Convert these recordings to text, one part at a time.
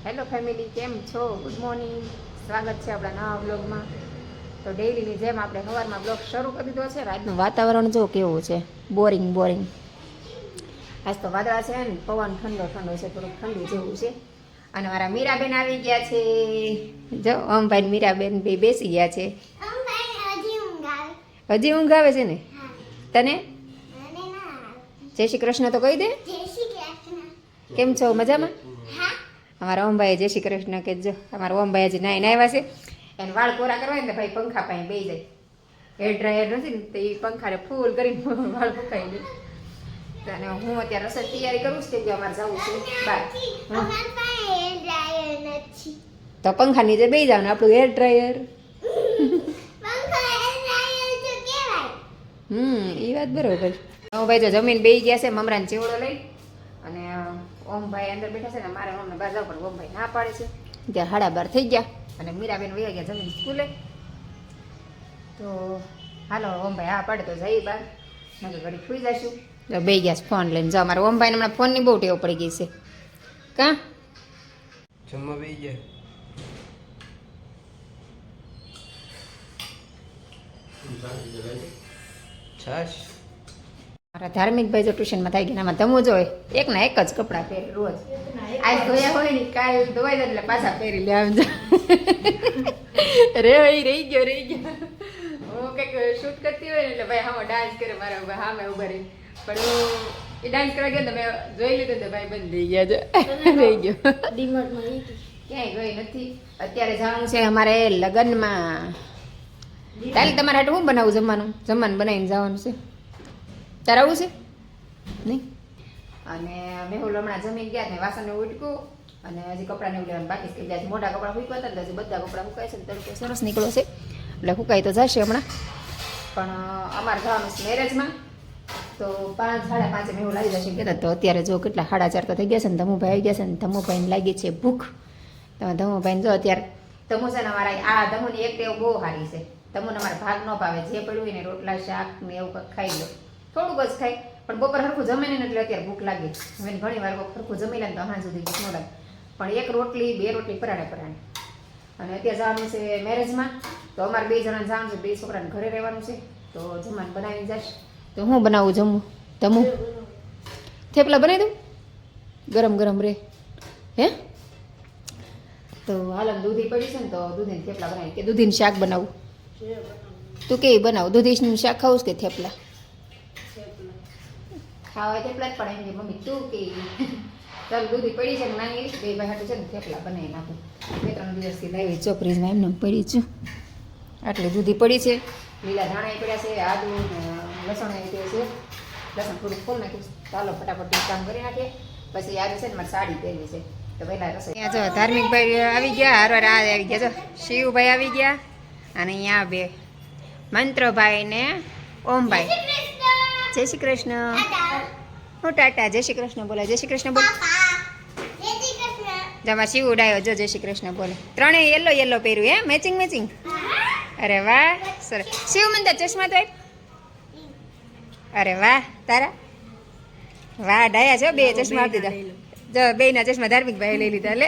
Hello family, કેમ છો? Good morning. સ્વાગત છે આપણા નવા બ્લોગમાં. તો ડેઈલીની જેમ આપણે સવારમાં બ્લોગ શરૂ કરી દીધો છે. રાજનું વાતાવરણ જો કેવું છે, બોરિંગ બોરિંગ. આજ તો વાદળા છે ને પવન ઠંડો ઠંડો છે, થોડુંક ઠંડુ જેવું છે. અને મારા મીરાબેન આવી ગયા છે. જો ઓમભાઈ મીરાબેન બે બેસી ગયા છે. હજી ઊંઘ આવે છે ને તને? જય શ્રી કૃષ્ણ તો કહી દે. કેમ છો? મજામાં? અમારા ઓમભાઈ જય શ્રી કૃષ્ણ કહેજો. અમારા ઓમભાઈ હજી નાઈને આવ્યા છે. એને વાળ કોરા કરવા ને ભાઈ પંખા પાસે બેસી જાય. હેર ડ્રાયર નથી ને તો એ પંખાને ફૂલ કરીને વાળ ફૂંકાઈ દે. અને હું અત્યારે રસોઈ તૈયારી કરું છું કે અમારે જવું છે બહાર. તો પંખા નીચે બેસી જાવ ને આપણું હેર ડ્રાયર. એ વાત બરોબર. ઓમભાઈ તો જમીન બેસી ગયા છે મમરાને ચેવડો લઈ. અને ઓમભાઈ અંદર બેઠા છે ને મારે અમને બહાર જવું પણ ઓમભાઈ ના પાડે છે. ત્યાં 12:30 થઈ ગયા અને મીરાબેન વહી ગયા જમીન સ્કૂલે. તો હાલો ઓમભાઈ હા પાડે તો જઈએ બહાર, નકર ઘડી સુઈ જઈશું. તો બે ગયા ફોન લઈને. જો અમારા ઓમભાઈને હમણાં ફોનની બહુ ટેવ પડી ગઈ છે. કાં જમવા બેસી ગયા. છાશ મારા ધાર્મિક ભાઈ જો ટ્યુશનમાં થઈ ગયા. આમાં તમો જોઈ એકના એક જ કપડાં પહેરી રોજ. આજ ધોયા હોય ને કાલ ધોવાઈ જાય એટલે પાછા પહેરી લે. આમ રે રહી ગયો હું કંઈક શૂટ કરતી હોય ને એટલે ભાઈ હા ડાન્સ કરે મારા હા મેં ઉભા રહી. પણ હું એ ડાન્સ કરવા ગયો ને મેં જોઈ લીધું તો ભાઈ બંધ થઈ ગયા છે. રહી ગયો ક્યાંય ગઈ નથી. અત્યારે જવાનું છે અમારે લગ્નમાં. તાલી તમારે હાટું શું બનાવું જમવાનું બનાવીને જવાનું છે. તારે આવું છે નહીં? અને મેહુલ હમણાં જમીન ગયા ને વાસણને ઉટકું અને હજી કપડાને એવું લેવાનું બાકી છે. કે મોટા કપડાં ફૂકવા હતા ને હજી બધા કપડાં ફૂકાય છે ને તડકો સરસ નીકળો છે એટલે ફૂકાઈ તો જશે હમણાં. પણ અમારે જવાનું છે મેરેજમાં. તો 5:30 મેહુલ આવી જશે કહેતા. તો અત્યારે જો કેટલા 4:30 તો થઈ ગયા છે ને ધમુભાઈ આવી ગયા છે ને ધમુભાઈને લાગી છે ભૂખ. તમે ધમુભાઈને જો અત્યારે ધમુ છે ને અમારા આ ધમુની એક ટેવ બહુ સારી છે. તમને અમારે ભાગ ન ભાવે જે પડ્યું હોય ને રોટલા શાક ને એવું કંઈક ખાઈ લો, થોડુંક જ ખાય. પણ બપોર હરખું જમે ને એટલે અત્યારે ભૂખ લાગે. હવે ઘણી વાર હરખું જમી લે ને તો હાં સુધી ભૂખ ન લાગે. પણ એક રોટલી 2 રોટલી પરાણે. અને અત્યારે જવાનું છે મેરેજમાં. તો અમારે 2 જણાને જવાનું છે, 2 છોકરાને ઘરે રહેવાનું છે. તો જમવાનું બનાવીને જઈશ. તો હું બનાવું જમવું? તમું થેપલા બનાવી દઉં ગરમ ગરમ રે હે? તો હાલ દૂધી પડી છે ને તો દૂધીને થેપલા બનાવી કે દૂધીનું શાક બનાવું? તું કેવી બનાવું? દૂધીનું શાક ખાવું કે થેપલા? ખાવા થેપલા જ પડે એમ કે મમ્મી તું કે ચાલ દૂધી પડી છે ને નાની 2 ભાઈ હાટું છે ને થેપલા બનાવી નાખું. 2-3 દિવસથી લાવી ચોપરીમાં એમને પડી છું. આટલી દૂધી પડી છે. લીલા ધાણા પડ્યા છે, આદુ લસણ એ છે. લસણ થોડુંક ખોલ નાખ્યું. ચાલો ફટાફટ કામ કરી નાખીએ. પછી આજે છે ને મારે સાડી પહેરવી છે તો પહેલાં રસોઈ. ત્યાં જો ધાર્મિકભાઈ આવી ગયા, હારવાર આ આવી ગયા. જો શિવભાઈ આવી ગયા અને અહીંયા બે મંત્રભાઈ ને ઓમભાઈ. જય શ્રી કૃષ્ણ. હું ટાટા જય શ્રી કૃષ્ણ બોલે. જય શ્રી કૃષ્ણ બોલે. જમા શિવ ઉડાયો જો જય શ્રી કૃષ્ણ બોલે. ત્રણેય યલો પહેર્યું હે મેચિંગ. અરે વાહ સરસ. શિવ મંદિર ચશ્મા તો અરે વાહ તારા વાહ ડાયા છો. 2 ચશ્મા આપી દીધા. જો 2ના ચશ્મા ધાર્મિકભાઈ લઈ લીધા. લે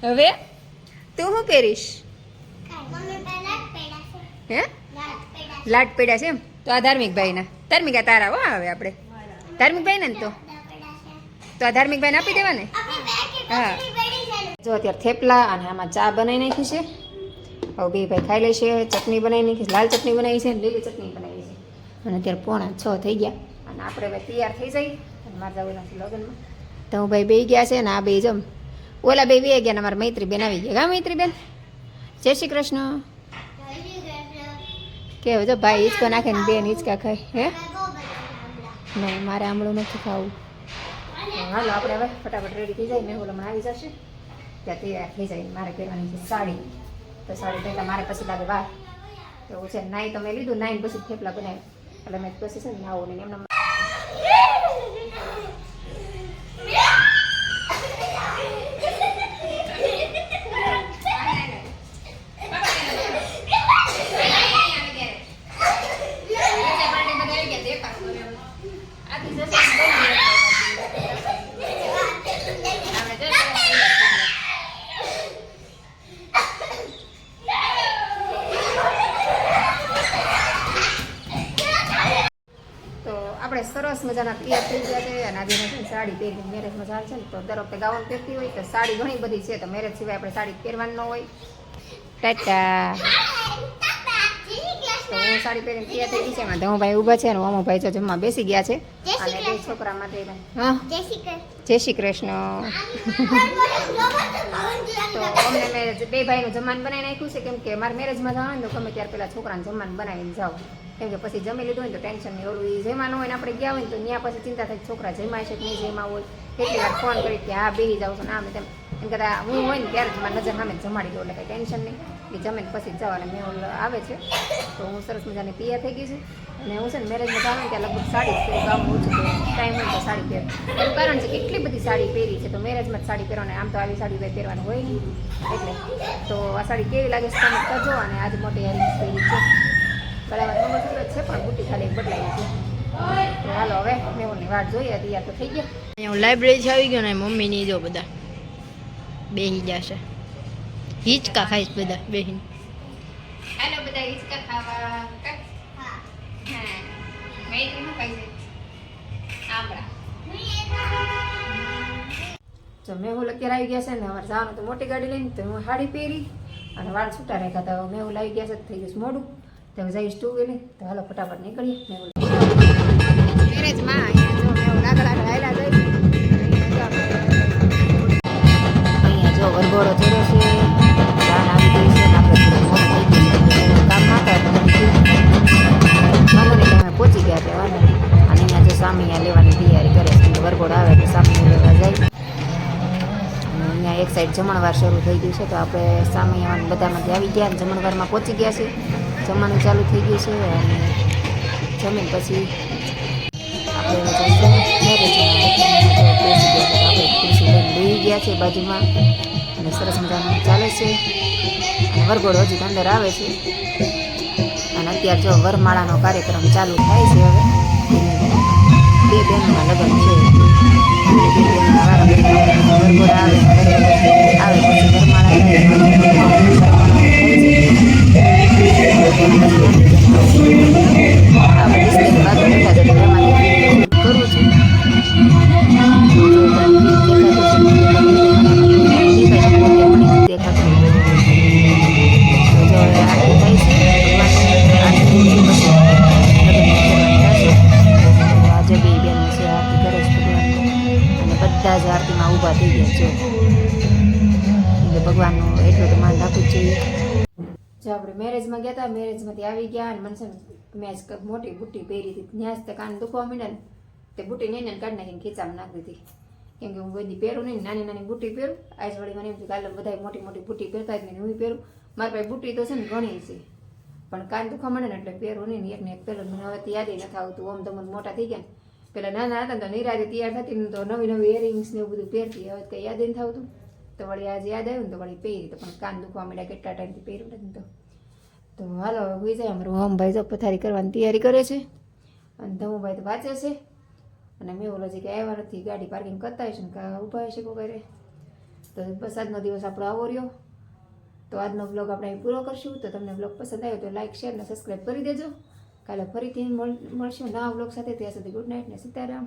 હવે તું શું પહેરીશ? હે લાટ પડ્યા છે એમ? તો આ ધાર્મિકભાઈના. ધાર્મિકા તારા હો. હવે આપણે ધાર્મિકભાઈને ને તો આ ધાર્મિકભાઈને આપી દેવા ને. હા જો અત્યારે થેપલા અને આમાં ચા બનાવી નાખી છે. હવે 2 ભાઈ ખાઈ લેશે. ચટણી બનાવી નાખી, લાલ ચટણી બનાવી છે ને લીલી ચટણી બનાવી છે. અને અત્યારે 5:45 થઈ ગયા અને આપણે ભાઈ તૈયાર થઈ જઈએ અને મારે જવું નથી લગ્નમાં. તો હું ભાઈ 2 ગયા છે ને આ 2 જમ ઓલા 2 વે ગયા ને અમારા મૈત્રી બેન આવી ગયા. હા મૈત્રી બેન જય શ્રી કૃષ્ણ. કેવું જો ભાઈ હિંચકો નાખે ને બેન હિંચકા ખાય હે? નહીં મારે આમળું નથી ખાવું. હાલો આપણે હવે ફટાફટ રેડી થઈ જાય. મેં હમણાં આવી જશે ત્યાં તૈયાર થઈ જાય. મારે પહેરવાની છે સાડી. તો સાડી પહેલાં મારે પછી લાગે વાર એવું છે. નાઈ તો મેં લીધું, નાઈને પછી થેપલા બનાવ્યું એટલે મેં પછી છે ને નાવું નહીં એમને. મજાના તૈયાર થઈ ગયા છે અને આજે મેં છે ને સાડી પહેરી મેરેજમાં જાય છે ને તો દર વખતે ગાઉન પહેરતી હોય તો સાડી ઘણી બધી છે તો મેરેજ સિવાય આપણે સાડી પહેરવાની ન હોય. ટાટા તો હું સાડી પહેરીને તૈયાર થઈ ગઈ છે એમાં ધમુભાઈ ઊભા છે અને અમુભાઈ જો જમવા બેસી ગયા છે અને બે છોકરા માટે હા જય શ્રી કૃષ્ણ. તો અમને મેં બે ભાઈનું જમવાનું બનાવી નાખ્યું છે કેમ કે મારે મેરેજમાં જવાનું તો ગમે ત્યારે પેલા છોકરાને જમવાનું બનાવીને જાઓ કેમ કે પછી જમી લીધું હોય તો ટેન્શન નહીં ઓલું એ જેમાં હોય ને આપણે ગયા હોય ને તો ત્યાં પછી ચિંતા થાય છોકરા જમાય છે કે નહીં જેમાં હોય કેટલી વાર ફોન કરી કે હા બેસી જાઉં છું ને આમ તેમ એમ કદાચ હું હોય ને ત્યારે જ મારી નજર સામે જમાડી દઉં એટલે કંઈ ટેન્શન નહીં એ જમીને પછી જ જવાને મેં આવે છે તો હું સરસ મજાની તૈયાર થઈ ગઈ છું અને હું છે ને મેરેજમાં જાઉં ને ત્યાં લગભગ સાડી જ પહેરું ગામ ઓછું ટાઈમ હોય તો સાડી પહેરું એનું કારણ છે કે એટલી બધી સાડી પહેરી છે તો મેરેજમાં જ સાડી પહેરવાની આમ તો આવી સાડી કંઈ પહેરવાનું હોય નહીં એટલે તો આ સાડી કેવી લાગે છે તમે કરજો અને આજે મોટી હેરિંગ પહેરી છે ગળામાં નંબર છે પણ બુટ્ટી ખાલી બદલાઈ છે તો હાલો હવે મેં વાટ જોઈએ તૈયાર તો થઈ ગયા અહીંયા હું લાઇબ્રેરી આવી ગયો ને મમ્મીની જો બધા બેસી જશે હિંચકા ખાઈશ બધા બેહીને. હાલો બધા હિંચકા ખાવા હા મેં શું ખાઈ છે આમળા જો મેં હું અત્યારે આવી ગયા છે ને અમારે જવાનું તો મોટી ગાડી લઈને તો હું સાડી પહેરી અને વાળ છૂટા રાખ્યા હતા મેં હું લાવી ગયા છે થઈ ગયું મોડું તો જઈશ ટુ વ્હીલર તો હાલો ફટાફટ નીકળીએ મેરેજમાં અહીંયા જો મેં આગળ આગળ હાલ્યા જઈ અહીંયા જો વરઘોડો ચડ્યો છે જાન આવી ગઈ છે ને આપણે મોડું થઈ ગયું છે કામ ના થાય તો વાંધો નહીં અમે પહોંચી ગયા છે વાંધો નહીં અને અહીંયા જો સામિયા લેવાની તૈયારી કરે છે વરઘોડો આવે તો સામિયા લેવા જાય અને અહીંયા એક સાઈડ જમણવાર શરૂ થઈ ગયું છે તો આપણે સામિયામાં બધામાંથી આવી ગયા અને જમણવારમાં પહોંચી ગયા છે જમવાનું ચાલુ થઈ ગયું છે અને જમીન પછી આપણે ખુરશી લઈને બેસી ગયા છે બાજુમાં અને સરસ મજાનું ચાલે છે અને વરઘોડો હજી અંદર આવે છે અને અત્યારે જો વરમાળાનો કાર્યક્રમ ચાલુ થાય છે હવે બે બહેનોના લગ્ન છે વરઘોડો આવે પછી વરમાળા બધા જ આરતીમાં ઊભા થઈ ગયા છે એટલે ભગવાનનું એટલું તો માન રાખવું જ જોઈએ. જો આપણે મેરેજમાં ગયા હતા મેરેજમાંથી આવી ગયા અને મને છે ને મેં જ મોટી બુટ્ટી પહેરી હતી ત્યાં જ તે કાન દુખવા માંડ્યા ને તે બુટ્ટી નહીં ને કાઢી નાખીને ખીચામાં નાખી દીધી કેમ કે હું બધી પહેરું નહીં નાની નાની બુટ્ટી પહેરું આજ વળી મને એમ થયું કાલે બધા મોટી મોટી બુટ્ટી પહેરતા જ નહીં હું પહેરું મારી પાસે બુટ્ટી તો છે ને ઘણી છે પણ કાન દુખવા માંડે ને એટલે પહેરું નહીં ને એકને એક પહેરું મને હવે યાદ નથી આવતું આમ તો મને મોટા થઈ ગયા ને પેલા નાના હતા ને તો નિરાજે તૈયાર થતી ને તો નવી નવી ઇયરિંગ્સ ને એવું બધું પહેરતી હવે કંઈ યાદ નથી આવતું તો વળી આજે યાદ આવ્યું ને તો વળી પહેરી તો પણ કાન દુખવા માંડ્યા કેટલા ટાઈમથી પહેર્યું નથી તો હાલો હવે હોઈ જાય અમારું હમભાઈ તો પથારી કરવાની તૈયારી કરે છે અને ધમુભાઈ તો વાંચે છે અને મેં ઓલો જે કે આવ્યા નથી ગાડી પાર્કિંગ કરતા હશે ને કાં ઊભા હશે કોઈ કરે તો બસ આજનો દિવસ આપણો આવો રહ્યો તો આજનો બ્લોગ આપણે અહીં પૂરો કરશું તો તમને બ્લોગ પસંદ આવ્યો તો લાઇક શેર અને સબસ્ક્રાઈબ કરી દેજો કાલે ફરીથી મળશું નવા બ્લોગ સાથે ત્યાં સુધી ગુડ નાઇટ ને સીતારામ.